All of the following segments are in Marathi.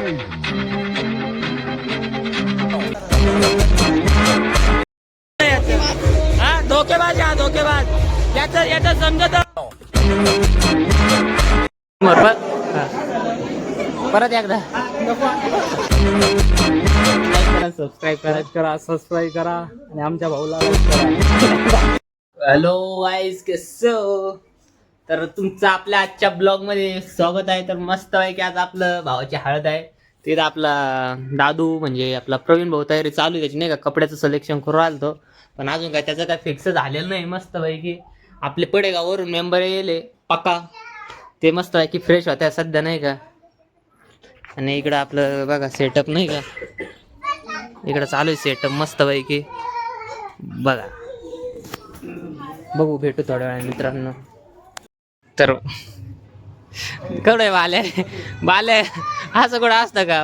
हा धोकेबाज, हा धोकेबाज. याचा समजत परत एकदा सबस्क्राईब करा आणि आमच्या भाऊला करा. हॅलो गाईज, कसं तर तुमचं आपल्या आजच्या ब्लॉग मध्ये स्वागत आहे. तर मस्त आहे की आज आपलं भावाची हळद आहे. तिथं आपला दादू म्हणजे आपला प्रवीण भाऊ तयारी चालू आहे त्याची, नाही का, कपड्याचं सिलेक्शन करू आलतो, पण अजून काय त्याचं काय फिक्स झालेलं नाही. मस्त आहे की आपले पडेगाववरून मेंबर येले पक्का, ते मस्त आहे की फ्रेश होत्या सध्या, नाही का. आणि इकडं आपलं बघा सेटअप, नाही का, इकडं चालू आहे सेटअप मस्त आहे की बघा. बघू, भेटू थोड्या वेळा मित्रांनो. तर कडे बाले असं कुठं असतं का?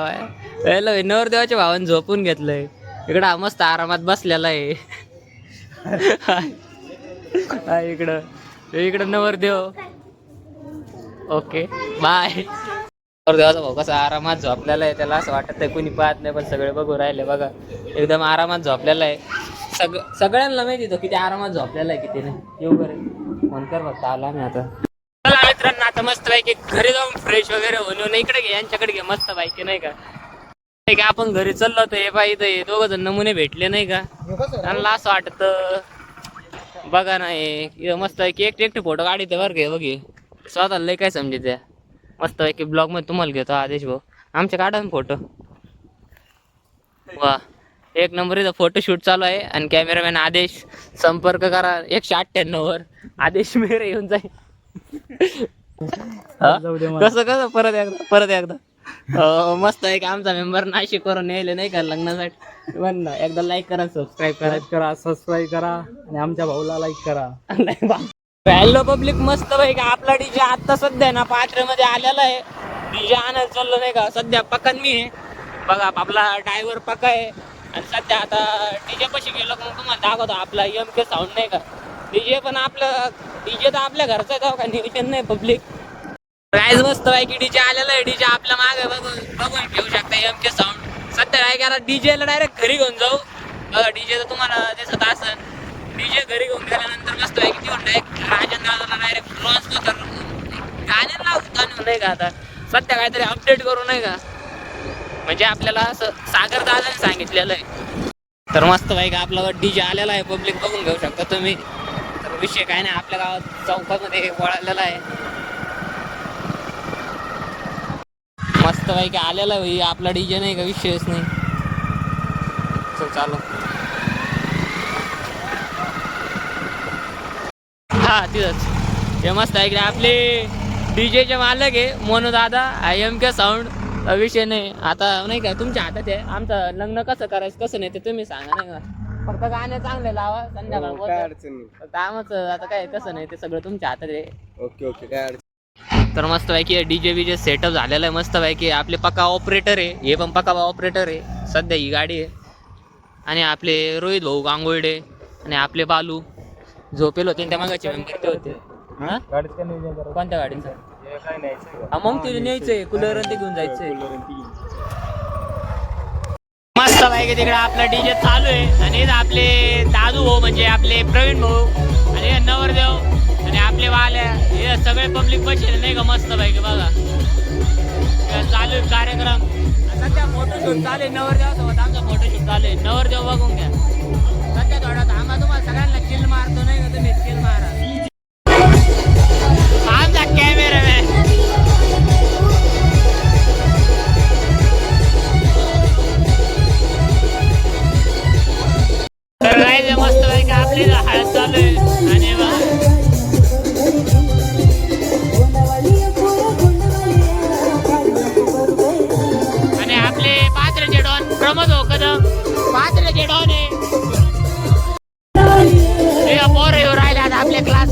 हॅलो, नवरदेवाच्या भावाने झोपून घेतलंय, इकडं हा मस्त आरामात बसलेला आहे. इकडं नवरदेव. Okay bye. नवरदेवाचा भाऊ कसा आरामात झोपलेला आहे, त्याला असं वाटत आहे कुणी पाहत नाही, पण सगळे बघू राहिले बघा, एकदम आरामात झोपलेला आहे. सगळ्यांना माहिती तो किती आरामात झोपलेला आहे, किती नाही. येऊ करे फोन कर फक्त, आला नाही आता. चला मित्रांनो, आता मस्त पैकी घरी जाऊन फ्रेश वगैरे होऊन इकडे घे, यांच्याकडे घे, मस्त पैकी, नाही का. आपण घरी चाललो होतो, हे पाहिजे दोघ जण नमुने भेटले, नाही का. त्यांना असं वाटत बघा नाही, मस्त पैकी एकटे फोटो काढते बरं का. बघे स्वतःला लय काय समजते. मस्त पैकी ब्लॉग मध्ये तुम्हाला घेतो आदेश भाऊ, आमच्या काढा फोटो. वा, एक नंबर इथं फोटोशूट चालू आहे. आणि कॅमेरामॅन आदेश, संपर्क करा 198 वर. आदेश मेरे येऊन जाईल. कसं परत एकदा मस्त आहे की आमचा मेंबर नाशिक करून यायले, नाही का, लग्नासाठी. पण एकदा लाईक करा, सबस्क्राईब करा आणि आमच्या भाऊला लाईक करा. हॅलो पब्लिक, मस्त आहे का आपला डीजे आता सध्या ना पात्र्यामध्ये आलेला आहे. डीजे आणायला चाललो, नाही का. सध्या पक्का मी आहे बघा, आपला ड्रायव्हर पक्का आहे. आणि सध्या आता डीजे पाशी गेलो मग तुम्हाला दाखवतो आपला MK साऊंड, नाही का. डीजे पण आपलं, डीजे तर आपल्या घरचा आहे का, नियोजन नाही पब्लिक. प्राईज मस्त आहे की डीजे आलेला आहे. डीजे आपल्या मागे बघून घेऊ शकता MK साऊंड. सध्या काय करा, डीजेला डायरेक्ट घरी घेऊन जाऊ. बघा डीजे तर तुम्हाला दिसत असेल. डीजे घरी घेऊन गेल्यानंतर मस्त आहे की ती डायरेक्ट राजन डायरेक्ट लॉन्च होतं गाण्याला लावतो, नाही का. आता सध्या काहीतरी अपडेट करू, नाही का, म्हणजे आपल्याला असं सागर दादाने सांगितलेलं आहे. तर मस्त भाई का आपला डीजे आलेला आहे, पब्लिक बघून घेऊ शकता तुम्ही. तर विषय काय नाही, आपल्या गावात चौकामध्ये वळालेला आहे. मस्त भाई का आलेला आहे आपला डीजे, नाही का, विषयच नाही. चालू हा तिथंच हे मस्त आहे की आपले डीजेचे मालक आहे मोनू दादा, MK साऊंड. विषय नाही आता, नाही का, तुमच्या हातात आहे. आमचं लग्न कसं करायचं कसं नाही ते तुम्ही सांगा, नाही का. फक्त गाणे चांगले लावा संध्याकाळ, फक्त आमचं आता काय तसं नाही, ते सगळं तुमच्या हातात आहे. ओके काय अडचण. तर मस्त पैकी डीजे बीजे सेटअप झालेला आहे. मस्त पैकी आपले पक्का ऑपरेटर आहे, हे पण पक्का ऑपरेटर आहे सध्या ही गाडी आहे. आणि आपले रोहित भाऊ गांगुर्डे आणि आपले बालू झोपेल होते त्या मागाचे मेंबर ते होते. कोणत्या गाडीचं? मग ते न्यायचंय, कूलर ते घेऊन जायचंय. मस्त पैकी तिकडे आपला डीजे चालू आहे. आणि आपले दादू भाऊ म्हणजे आपले प्रवीण भाऊ आणि नवरदेव आणि आपले वाल्या हे सगळे पब्लिक बसले, नाही का. मस्त पैकी बघा चालू आहे कार्यक्रम. सध्या फोटोशूट चालू आहे नवरदेवासोबत, आमचा फोटोशूट चालू आहे. नवरदेव बघून घ्या. सध्या थोडा थांबा, तुम्हाला सगळ्यांना किल मारतो, नाही का, तुम्ही किल मारा. आमचा कॅमेरामॅन तर काय मस्त पैकी आपली हळद चालू आहे. आणि आपले पात्र्याचे डॉन प्रमोद हो कदम, पात्र्याचे डॉन आहे. पोर येऊ राहिले आता आपल्या क्लास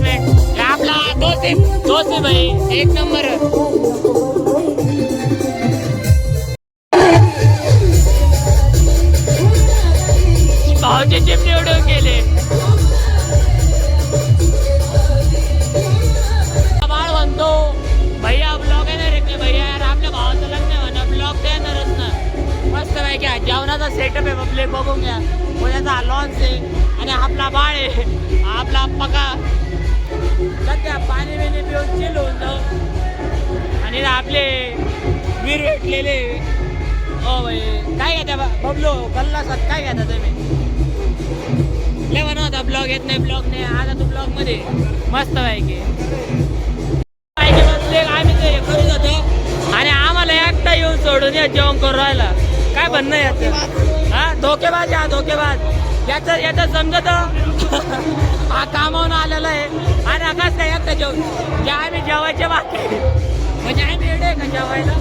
उद्याचा सेटअप आहे पब्लिक बघून घ्या. उद्याचा लॉन्च आहे आणि आपला बाळ आहे आपला पका सध्या पाणी बिणी पिऊन चिल होऊन जाऊ आणि आपले वीर भेटलेले. हो भाई काय घेता बबलो कल्लासात काय घेता तुम्ही? लय बनवता ब्लॉग येत नाही ब्लॉग नाही आता तू ब्लॉग मध्ये मस्त पाहिजे आम्ही ते करू जातो आणि आम्हाला एकटा येऊन सोडून या जेवण करून राहिला. काय म्हणणं याचं? हा धोकेबाज हा धोकेबाज याचं समजत हा कामावून आलेला आहे आणि आकाश काय एकटा जेवण जे आम्ही जेवायचे बाकी म्हणजे आम्ही येडे का जेवायला.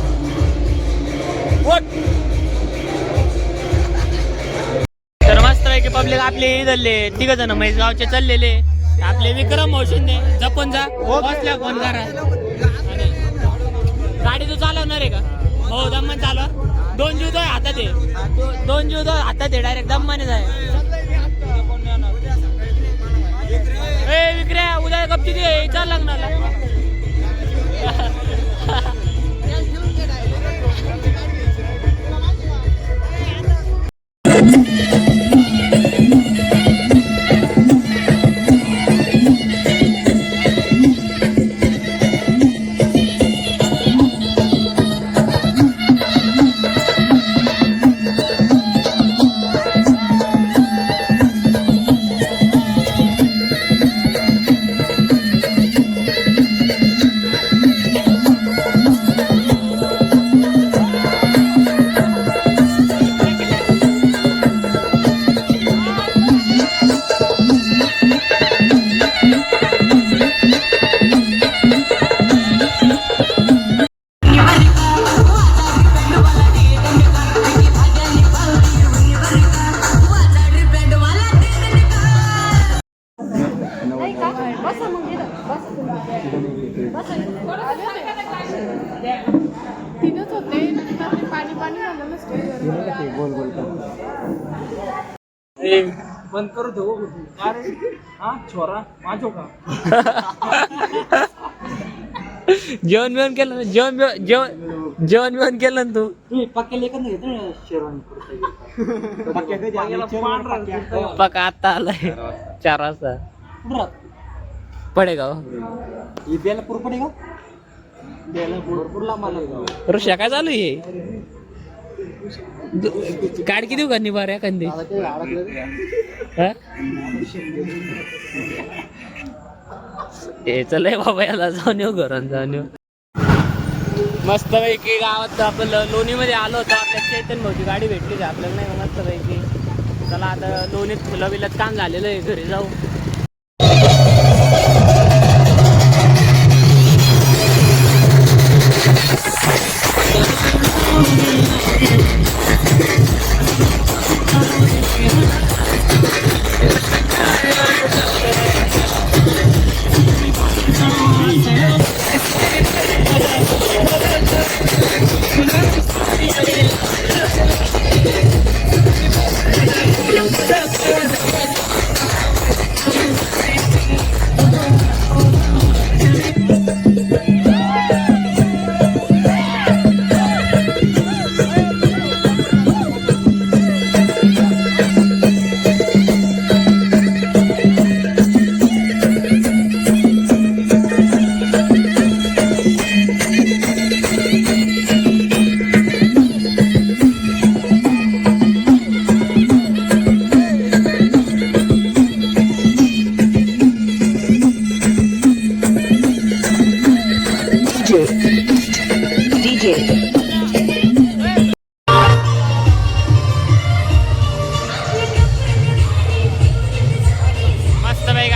तर मस्त पैकी पब्लिक आपले इधरले तिघ जण म्हैसगावचे चाललेले आपले विक्रम मोशून जपून जा बसल्या फोन करा. गाडी तू चालवणार आहे का? हो दम्मन चालव. 2 जीव तो हातात आहे 2 जीव तो हातात आहे डायरेक्ट दम्मानेच आहे. ए विक्र्या उद्या गपची दे चाल लग्नाला. तिथंच होते नंतर ते पाणी पाणी झालं ना स्टेजवर. गोल गोल बंद करू दो. अरे हा छोरा माझो का जेवण बिवण केलं ना जेवण बिवण केलं ना तू पक्के लेखन नाही घेतो ना शेरवानी पक्का आता आलाय 4 वाजता पडेगाव बेलापूर पडेगाव बेलापूरला मला ऋषा काय चालू आहे काढ किती का निभार एखादी हे चल बाबा याला जाऊन येऊ घरात जाऊन येऊ. मस्त पैकी गावात आपण लोणीमध्ये आलो होतो आपल्या चैतन्य भाऊची गाडी भेटली आपल्याला नाही मस्त पैकी. चला आता लोणीत फुलं बिलत काम झालेलं आहे घरी जाऊ.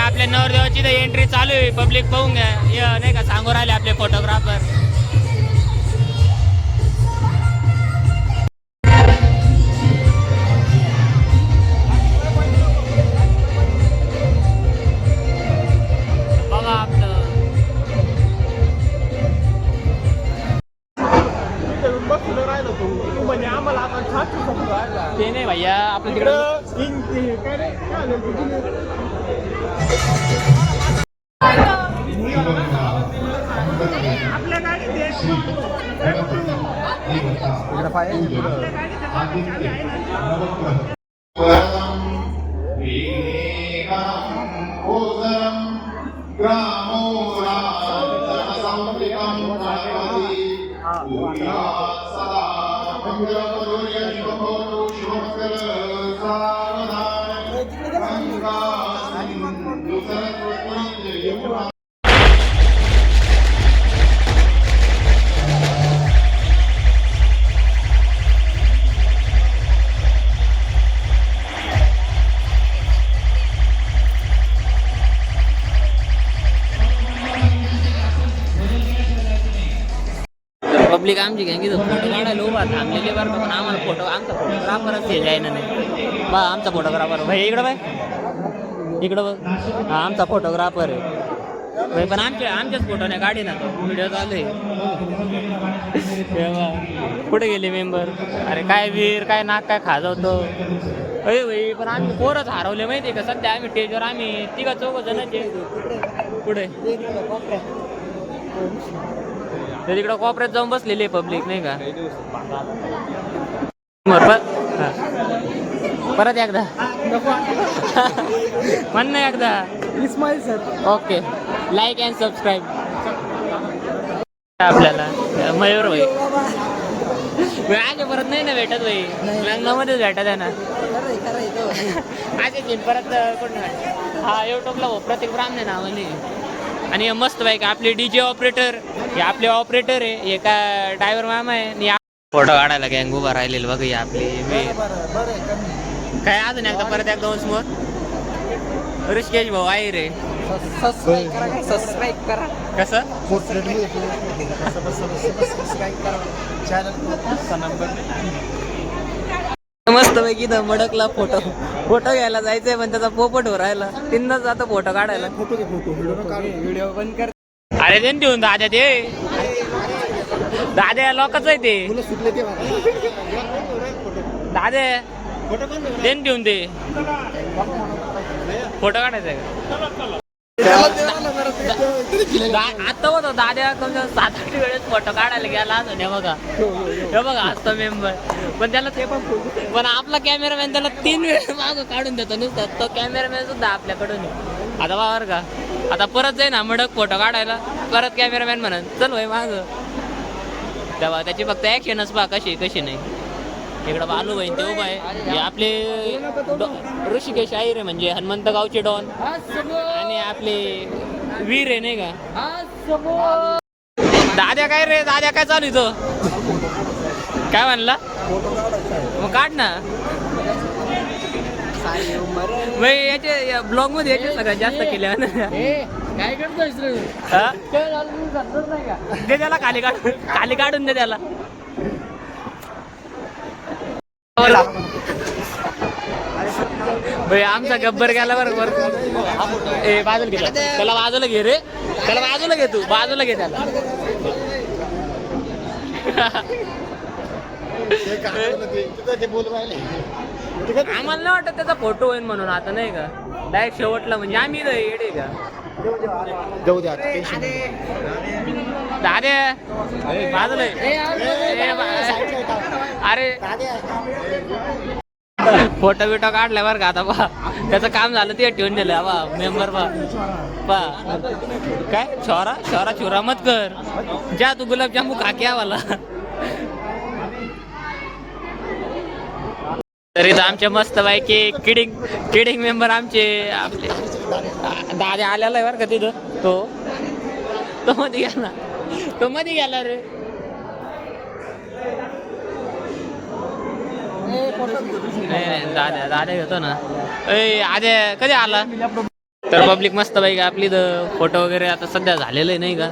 आपल्या नवरदेवाची एंट्री चालू आहे पब्लिक पाहून घ्या नाही का सांगू राहिले आपले फोटोग्राफर. बघा आपलं ते नाही भैया आपलं तिकडं पब्लिक आमची गँग इथं फोटो काढायला उभा थांबलेले बरं का, पण आम्हाला फोटो आमचा फोटोग्राफरच हे जायना नाही बा. आमचा फोटोग्राफर भाई इकडं बाय, इकडं बघ. हा आमचा फोटोग्राफर आहे भाई, पण आमच्याच फोटो नाही काढी ना, तो व्हिडिओ चालू आहे. कुठे गेले मेंबर? अरे काय वीर काय नाक काय खाजवतो अरे भाई. पण आम्ही पोरच हरवले माहिती आहे का सध्या. आम्ही स्टेजवर आम्ही तिघा चौघ जणांचे पुढे तर तिकडं कोपऱ्यात जाऊन बसलेली आहे पब्लिक नाही का. परत एकदा म्हण ना एकदा. Ismail sir. Okay, like and subscribe. आपल्याला मयूर भाई आज परत नाही ना भेटत भाई, लग्नामध्येच भेटत आहे ना. आज परत कुठं हा युट्यूबला हो प्रत्येक ब्राह्मणे नावाने. आणि मस्त बाईक आपले डीजे ऑपरेटर, हे आपले ऑपरेटर आहे, हे का ड्रायव्हर मामा आहे. फोटो काढायला गँग उभा राहिलेलं बघ ही आपली काय. अजून एकदा परत एकदा दोन समोर ऋषिकेश भाऊ आहे रे. सबस्क्राईब करा. कसं मस्त पैकी मडकला फोटो घ्यायला जायचंय, पण त्याचा पोपट हो राहिला. तीनच जातो फोटो काढायला. व्हिडिओ बंद कर. अरे देन देऊन दाद्या ते दाद्या लोकच आहे ते. दाद्या देन देऊन ते फोटो काढायचा आता होतो दाद्या 7-8 वेळेस फोटो काढायला गेला असं. हे बघा हे बघा असतो मेंबर, पण त्याला ते पण आपला कॅमेरामॅन त्याला 3 वेळेस मागं काढून देतो नुसतं. तो कॅमेरामॅन सुद्धा आपल्याकडून आता वावर का. आता परत जाई ना मडक फोटो काढायला, परत कॅमेरामॅन म्हणत चल भाई माग. तेव्हा त्याची फक्त ऍक्शनच पहा कशी कशी नाही. इकडं बालू बहीण ते उभा आहे. हे आपले ऋषिकेश आहे रे, म्हणजे हनुमंत गावचे डॉन आणि आपले वीर आहे नाही का. दाद्या काय रे, दाद्या काय चालू इथं काय म्हणला मग काढ ना भाई. याचे ब्लॉग मध्ये याचे सगळ्यात जास्त केल्या काय करतोय दे त्याला खाली काढून दे त्याला. भाई आमचा गब्बर गेला बरोबर. ए बाजूला घे त्याला, बाजूला घे रे त्याला, बाजूला घे तू, बाजूला घे त्याला. आम्हाला नाही वाटत त्याचा फोटो होईल म्हणून आता नाही का. डायरेक्ट शेवटला म्हणजे आम्ही येडे का. दादे बाजूला अरे फोटो बिटो काढलाय बरं का. आता पहा त्याचं काम झालं ते ठेवून दिलं बा मेंबर पा काय छोरा छोरा मत कर जा तू गुलाबजामू खाके आवाला. तरी तर आमच्या मस्त बाईकी किडिंग मेंबर आमचे आपले दादा आलेला आहे बरं का तिथं. तो मध्ये गेला रे. दादा घेतो ना. आद्या कधी आला. तर पब्लिक मस्त बाई का आपली इथं फोटो वगैरे आता सध्या झालेलं आहे नाही का.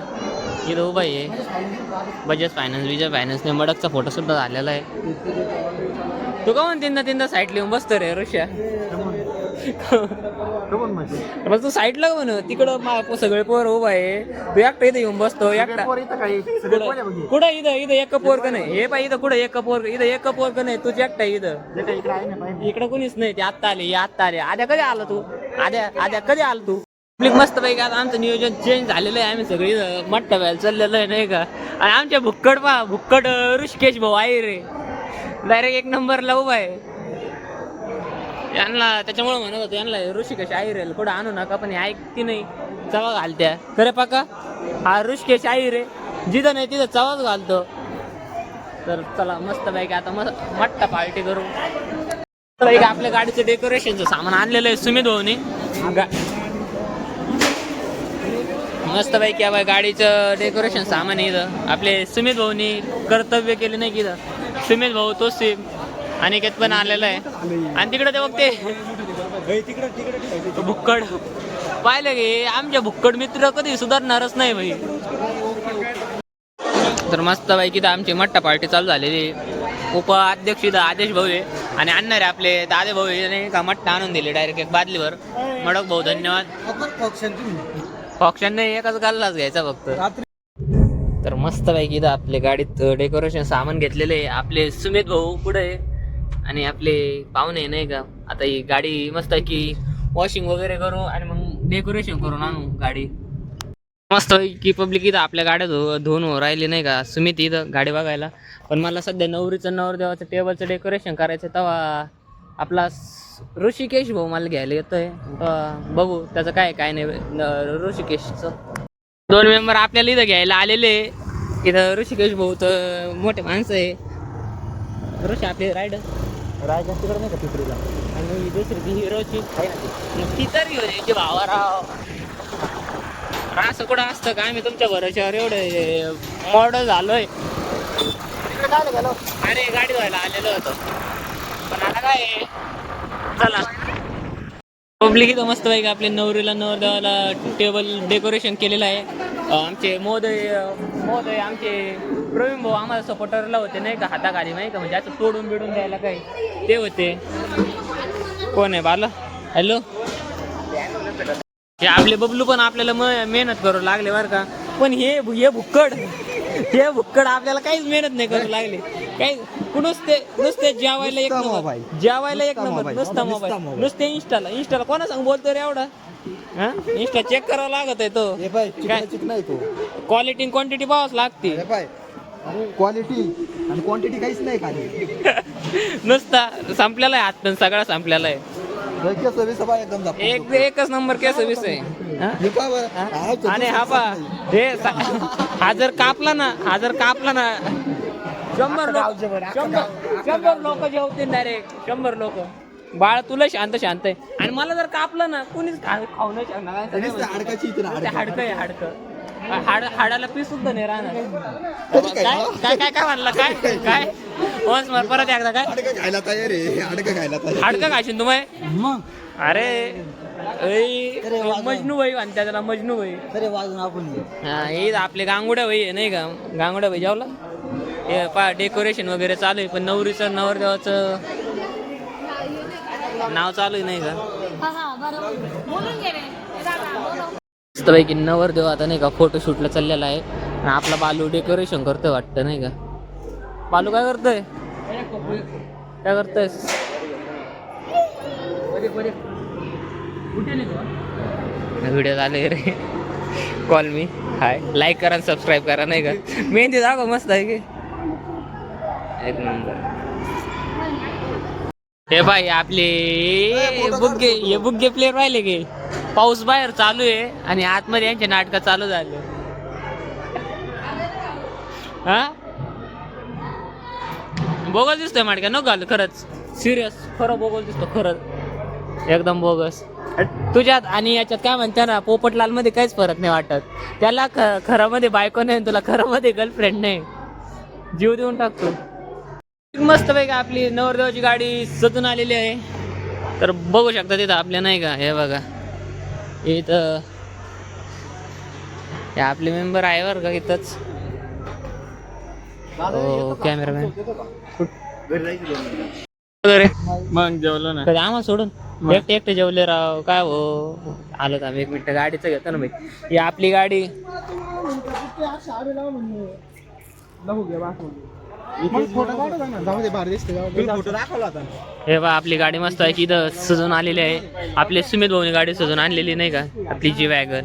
इथं उभा आहे बजाज फायनान्स विजय फायनान्सने मडकचा फोटो सुद्धा झालेला आहे. तू का म्हणते तीनदा साईड लिहून बसतो रे ऋषा. मग तू साईडला म्हण तिकडं सगळे पोर उभा आहे, तू एकटा इथं येऊन बसतो एकटा. कुठं इथं एक पोर का नाही. हे पाहिजे इथं कुठं एक पोर, इथं एक पोर का नाही. तुझी एकटा इथं इकडं कोणीच नाही. ते आत्ता आले आद्या कधी आला तू. आद्या कधी आला तू. पब्लिक मस्त पैकी आता आमचं नियोजन चेंज झालेलं आहे. आम्ही सगळी मट्टा व्हायला चाललेलं आहे नाही का. आणि आमच्या भुक्कड ऋषिकेश भाऊ आहे रे, डायरेक्ट एक नंबरला उभा आहे. यांना त्याच्यामुळे म्हणत होतो यांना ऋषिकेश आई रे कुठं आणू नका, पण हे ऐकती नाही, चवा घालत्या खरे पाका. हा ऋषिकेश आई रे, जिथं नाही तिथं चवाच घालतो. तर चला मस्त पैकी आता मट्टा पार्टी करू. आपल्या गाडीचं डेकोरेशनचं सामान आणलेलं आहे सुमित भाऊनी. मस्त पैकी बाय गाडीचं डेकोरेशन सामान इथं आपले सुमित भाऊनी कर्तव्य केले नाही की इथं. सुमित भाऊ तो सिम अनिकेत पण आलेला आहे. आणि तिकडे ते बघते भुक्कड पाहिलं की आमच्या भुक्कड मित्र कधी सुधारणारच नाही भाई. तर मस्त पैकी तर आमची मट्टा पार्टी चालू झालेली. उपाध्यक्ष इथं आदेश भाऊ आहे आणि आणणारे आपले दादे भाऊ नाही का मट्टा आणून दिले डायरेक्ट एक बादलीवर. मडक भाऊ धन्यवाद. ऑप्शन नाही, एकच गाललाच घ्यायचा फक्त. तर मस्त पैकी इथं आपल्या गाडीत डेकोरेशन सामान घेतलेले आहे. आपले सुमित भाऊ पुढे आणि आपले पाहुणे नाही का. आता ही गाडी मस्त की वॉशिंग वगैरे करू आणि मग डेकोरेशन करून आणू गाडी. मस्त की पब्लिक इथं आपल्या गाड्या धुवून राहिली नाही का. सुमित इथं गाडी बघायला, पण मला सध्या नवरदेवाचं टेबलचं डेकोरेशन करायचं. तेव्हा आपला ऋषिकेश भाऊ मला घ्यायला येतोय, बघू त्याचं काय नाही. ऋषिकेशचं 2 मेंबर आपल्याला इथं घ्यायला आलेले. इथं ऋषिकेश भाऊ तर मोठे माणसं आहे. ऋषी आपले रायडर तिकडे नाही का पिपरीला, आणि दुसरी ती हिरोची ती तर हिरोची भावाराव. असं कुठं असतं काय मी तुमच्या भरोश्यावर एवढं मॉडल झालोय. अरे गाडी धुवायला आलेलो होतो, पण आता काय चला पब्लिक इथं मस्त पैकी आपले नवरदेवाला टेबल डेकोरेशन केलेलं आहे. आमचे मोदय आमचे प्रवीण भाऊ आम्हाला सपोर्टरला होते नाही का, हाताखाली नाही का, म्हणजे असं तोडून बिडून द्यायला काही ते होते. कोण आहे बाला? हॅलो. हे आपले बबलू पण आपल्याला मेहनत करू लागले बरं का. पण हे भुक्कड आपल्याला काहीच मेहनत नाही करू लागले. काही नुसते जेवायला एक नंबर नुसता मोबाईल, नुसते इंस्टाला कोणा सांग बोलतो रे एवढा. इंस्टा चेक करावं लागत आहे तो. क्वालिटी क्वांटिटी पाहावंच लागते. क्वालिटी आणि क्वांटिटी काहीच नाही खाली. नुसता संपलेला आहे हात, सगळा संपलेला आहे. एकच नंबर केस वीस आहे. आणि हा पा हे हा जर कापला ना 100 लोक जेवतील डायरेक्ट. 100 लोक. बाळ तुला शांत आहे, आणि मला जर कापलं ना कुणीच खाऊ नाही शकणार. हाडाला पीस सुद्धा नाही राहणार. काय म्हणला काय परत एकदा काय हाडकं खायची तुम्ही. अरे मजनू भाई म्हणते त्याला, मजनू भाई. हा हे आपले गांगुड्या भाई आहे नाही का. गांगुड्या भाई जेवला. हे पा डेकोरेशन वगैरे चालू आहे, पण नवरदेवाचं नाव चालू आहे नाही का. मस्तपैकी नवरदेव आता नाही का फोटोशूटला चाललेला आहे, आणि आपला बालू डेकोरेशन करतोय वाटतं नाही का. बालू काय करतोय व्हिडिओ झाले रे. कॉल मी हाय, लाईक करा सबस्क्राईब करा नाही का. मेहंदी दाखव मस्त आहे की एक नंबर. हे बाई आपले बुग्गे प्लेयर राहिले की. पाऊस बाहेर चालू आहे आणि आतमध्ये यांचे नाटक चालू झाले. हा बोगस दिसतोय माडक्या नको घाल. खरंच सिरियस खरं बोगस दिसतो, खरंच एकदम बोगस. तुझ्यात आणि याच्यात काय म्हणते ना, पोपटलाल मध्ये काहीच फरक नाही वाटत. त्याला खरं मध्ये बायको नाही, तुला खरं मध्ये गर्लफ्रेंड नाही. जीव देऊन टाकतो. मस्त पैकी आपली नवरदेवाची गाडी सजून आलेली आहे. तर बघू शकता तिथं आपल्या नाही का. हे बघा इथं हे आपले मेंबर आहे बरं का इथंच. कॅमेरामॅन मग जेवलं ना कधी आम्हाला सोडून एकटे जेवले राव. काय हो आलो तर आम्ही 1 मिनिट गाडीचं घेतो ना भाई. ही आपली गाडी. फोटो काढू ना, जाऊ दे भारी दिसते फोटो दाखवला होता. हे बा आपली गाडी मस्त आहे की इथं सजून आलेली आहे. आपली सुमित भाऊनी गाडी सजून आणलेली नाही का आपली जी वॅगन.